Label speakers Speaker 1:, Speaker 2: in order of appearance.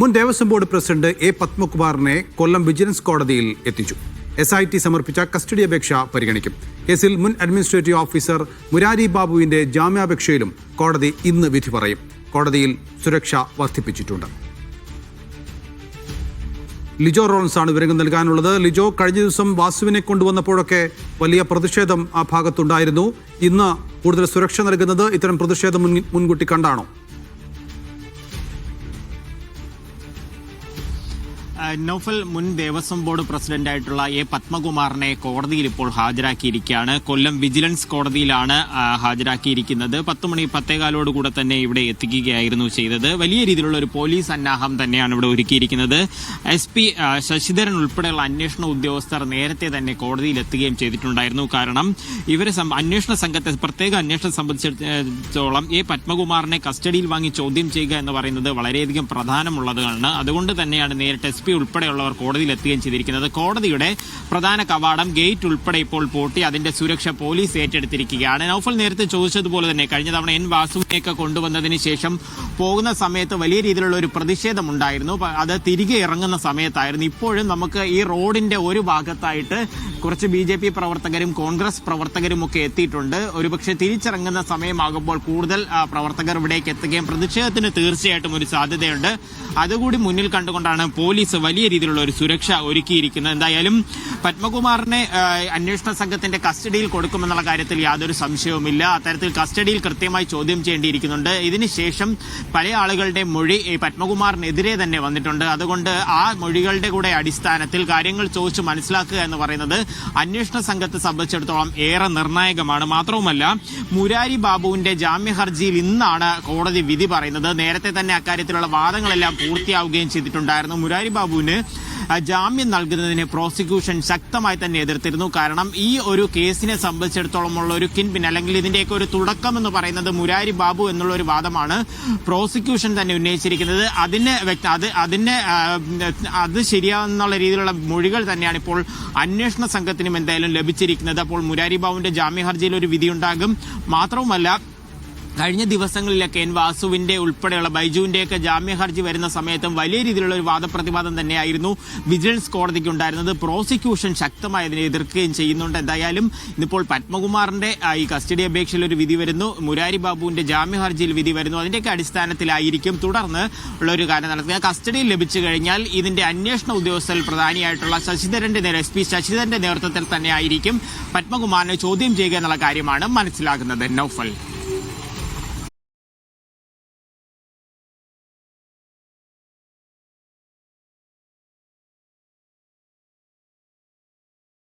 Speaker 1: മുൻ Devaswom board president A പത്മകുമാറിനെ Kollam vigilance കോടതിയിൽ എത്തിച്ചു. SIT സമർപ്പിച്ച കസ്റ്റഡി അപേക്ഷ പരിഗണിക്കും. കേസിൽ മുൻ അഡ്മിനിസ്ട്രേറ്റീവ് ഓഫീസർ മുരാരി ബാബുവിന്റെ ജാമ്യാപേക്ഷയിലും കോടതി ഇന്ന് വിധി പറയും. കോടതിയിൽ സുരക്ഷ വർദ്ധിപ്പിച്ചിട്ടുണ്ട്. ലിജോ റോളൻസ് ആണ് വിവരങ്ങൾ നൽകാനുള്ളത്. ലിജോ, കഴിഞ്ഞ ദിവസം വാസുവിനെ കൊണ്ടുവന്നപ്പോഴൊക്കെ വലിയ പ്രതിഷേധം ആ ഭാഗത്തുണ്ടായിരുന്നു. ഇന്ന് കൂടുതൽ സുരക്ഷ നൽകുന്നത് ഇത്തരം പ്രതിഷേധം മുൻകൂട്ടി കണ്ടാണോ?
Speaker 2: നൗഫൽ, മുൻ ദേവസ്വം ബോർഡ് പ്രസിഡന്റായിട്ടുള്ള എ പത്മകുമാറിനെ കോടതിയിൽ ഇപ്പോൾ ഹാജരാക്കിയിരിക്കുകയാണ്. കൊല്ലം വിജിലൻസ് കോടതിയിലാണ് ഹാജരാക്കിയിരിക്കുന്നത്. 10:15 കൂടെ തന്നെ ഇവിടെ എത്തിക്കുകയായിരുന്നു ചെയ്തത്. വലിയ രീതിയിലുള്ള ഒരു പോലീസ് സന്നാഹം തന്നെയാണ് ഇവിടെ ഒരുക്കിയിരിക്കുന്നത്. SP ശശിധരൻ ഉൾപ്പെടെയുള്ള അന്വേഷണ ഉദ്യോഗസ്ഥർ നേരത്തെ തന്നെ കോടതിയിൽ എത്തുകയും ചെയ്തിട്ടുണ്ടായിരുന്നു. കാരണം ഇവരെ അന്വേഷണ സംഘത്തെ പ്രത്യേക അന്വേഷണം സംബന്ധിച്ചിടത്തോളം എ പത്മകുമാറിനെ കസ്റ്റഡിയിൽ വാങ്ങി ചോദ്യം ചെയ്യുക എന്ന് പറയുന്നത് വളരെയധികം പ്രധാനമുള്ളതാണ്. അതുകൊണ്ട് തന്നെയാണ് നേരിട്ട് SP ഉൾപ്പെടെയുള്ളവർ കോടതിയിൽ എത്തുകയും ചെയ്തിരിക്കുന്നത്. കോടതിയുടെ പ്രധാന കവാടം ഗേറ്റ് ഉൾപ്പെടെ ഇപ്പോൾ പൂട്ടി അതിന്റെ സുരക്ഷ പോലീസ് ഏറ്റെടുത്തിരിക്കുകയാണ്. നൗഫൽ നേരത്തെ ചോദിച്ചതുപോലെ തന്നെ കഴിഞ്ഞ തവണ N വാസുവിനെയൊക്കെ കൊണ്ടുവന്നതിന് ശേഷം പോകുന്ന സമയത്ത് വലിയ രീതിയിലുള്ള ഒരു പ്രതിഷേധം ഉണ്ടായിരുന്നു. അത് തിരികെ ഇറങ്ങുന്ന സമയത്തായിരുന്നു. ഇപ്പോഴും നമുക്ക് ഈ റോഡിന്റെ ഒരു ഭാഗത്തായിട്ട് കുറച്ച് BJP പ്രവർത്തകരും കോൺഗ്രസ് പ്രവർത്തകരും ഒക്കെ എത്തിയിട്ടുണ്ട്. ഒരുപക്ഷെ തിരിച്ചിറങ്ങുന്ന സമയമാകുമ്പോൾ കൂടുതൽ പ്രവർത്തകർ ഇവിടേക്ക് എത്തുകയും പ്രതിഷേധത്തിന് തീർച്ചയായിട്ടും ഒരു സാധ്യതയുണ്ട്. അതുകൂടി മുന്നിൽ കണ്ടുകൊണ്ടാണ് പോലീസ് വലിയ രീതിയിലുള്ള ഒരു സുരക്ഷ ഒരുക്കിയിരിക്കുന്നത്. എന്തായാലും പത്മകുമാറിനെ അന്വേഷണ സംഘത്തിന്റെ കസ്റ്റഡിയിൽ കൊടുക്കുമെന്നുള്ള കാര്യത്തിൽ യാതൊരു സംശയവുമില്ല. അത്തരത്തിൽ കസ്റ്റഡിയിൽ കൃത്യമായി ചോദ്യം ചെയ്യേണ്ടിയിരിക്കുന്നുണ്ട്. ഇതിനുശേഷം പല ആളുകളുടെ മൊഴി പത്മകുമാറിനെതിരെ തന്നെ വന്നിട്ടുണ്ട്. അതുകൊണ്ട് ആ മൊഴികളുടെ കൂടെ അടിസ്ഥാനത്തിൽ കാര്യങ്ങൾ ചോദിച്ച് മനസ്സിലാക്കുക എന്ന് പറയുന്നത് അന്വേഷണ സംഘത്തെ സംബന്ധിച്ചിടത്തോളം ഏറെ നിർണായകമാണ്. മാത്രവുമല്ല, മുരാരി ബാബുവിന്റെ ജാമ്യ ഹർജിയിൽ ഇന്നാണ് കോടതി വിധി പറയുന്നത്. നേരത്തെ തന്നെ അക്കാര്യത്തിലുള്ള വാദങ്ങളെല്ലാം പൂർത്തിയാവുകയും ചെയ്തിട്ടുണ്ടായിരുന്നു. മുരാരി ബാബുവിന് ജാമ്യം നൽകുന്നതിന് പ്രോസിക്യൂഷൻ ശക്തമായി തന്നെ എതിർത്തിരുന്നു. കാരണം ഈ ഒരു കേസിനെ സംബന്ധിച്ചിടത്തോളം ഉള്ള ഒരു കിൻപിൻ അല്ലെങ്കിൽ ഇതിന്റെയൊക്കെ ഒരു തുടക്കം എന്ന് പറയുന്നത് മുരാരി ബാബു എന്നുള്ള ഒരു വാദമാണ് പ്രോസിക്യൂഷൻ തന്നെ ഉന്നയിച്ചിരിക്കുന്നത്. അത് ശരിയാണെന്നുള്ള രീതിയിലുള്ള മൊഴികൾ തന്നെയാണ് ഇപ്പോൾ അന്വേഷണ സംഘത്തിനും എന്തായാലും ലഭിച്ചിരിക്കുന്നത്. അപ്പോൾ മുരാരി ബാബുവിന്റെ ജാമ്യ ഹർജിയിൽ ഒരു വിധിയുണ്ടാകും. മാത്രവുമല്ല, കഴിഞ്ഞ ദിവസങ്ങളിലൊക്കെ N വാസുവിന്റെ ഉൾപ്പെടെയുള്ള ബൈജുവിന്റെയൊക്കെ ജാമ്യ ഹർജി വരുന്ന സമയത്തും വലിയ രീതിയിലുള്ള ഒരു വാദപ്രതിവാദം തന്നെയായിരുന്നു വിജിലൻസ് കോടതിക്ക് ഉണ്ടായിരുന്നത്. പ്രോസിക്യൂഷൻ ശക്തമായി അതിനെ എതിർക്കുകയും ചെയ്യുന്നുണ്ട്. എന്തായാലും ഇന്നിപ്പോൾ പത്മകുമാറിന്റെ ഈ കസ്റ്റഡി അപേക്ഷയിൽ ഒരു വിധി വരുന്നു, മുരാരി ബാബുവിന്റെ ജാമ്യ ഹർജിയിൽ വിധി വരുന്നു. അതിന്റെയൊക്കെ അടിസ്ഥാനത്തിലായിരിക്കും തുടർന്ന് ഉള്ള ഒരു കാര്യം നടത്തുക. കസ്റ്റഡിയിൽ ലഭിച്ചു കഴിഞ്ഞാൽ ഇതിന്റെ അന്വേഷണ ഉദ്യോഗസ്ഥരിൽ പ്രധാനിയായിട്ടുള്ള SP ശശിധരന്റെ നേതൃത്വത്തിൽ തന്നെ ആയിരിക്കും പത്മകുമാറിനെ ചോദ്യം ചെയ്യുക എന്നുള്ള കാര്യമാണ് മനസ്സിലാക്കുന്നത്. നൗഫൽ.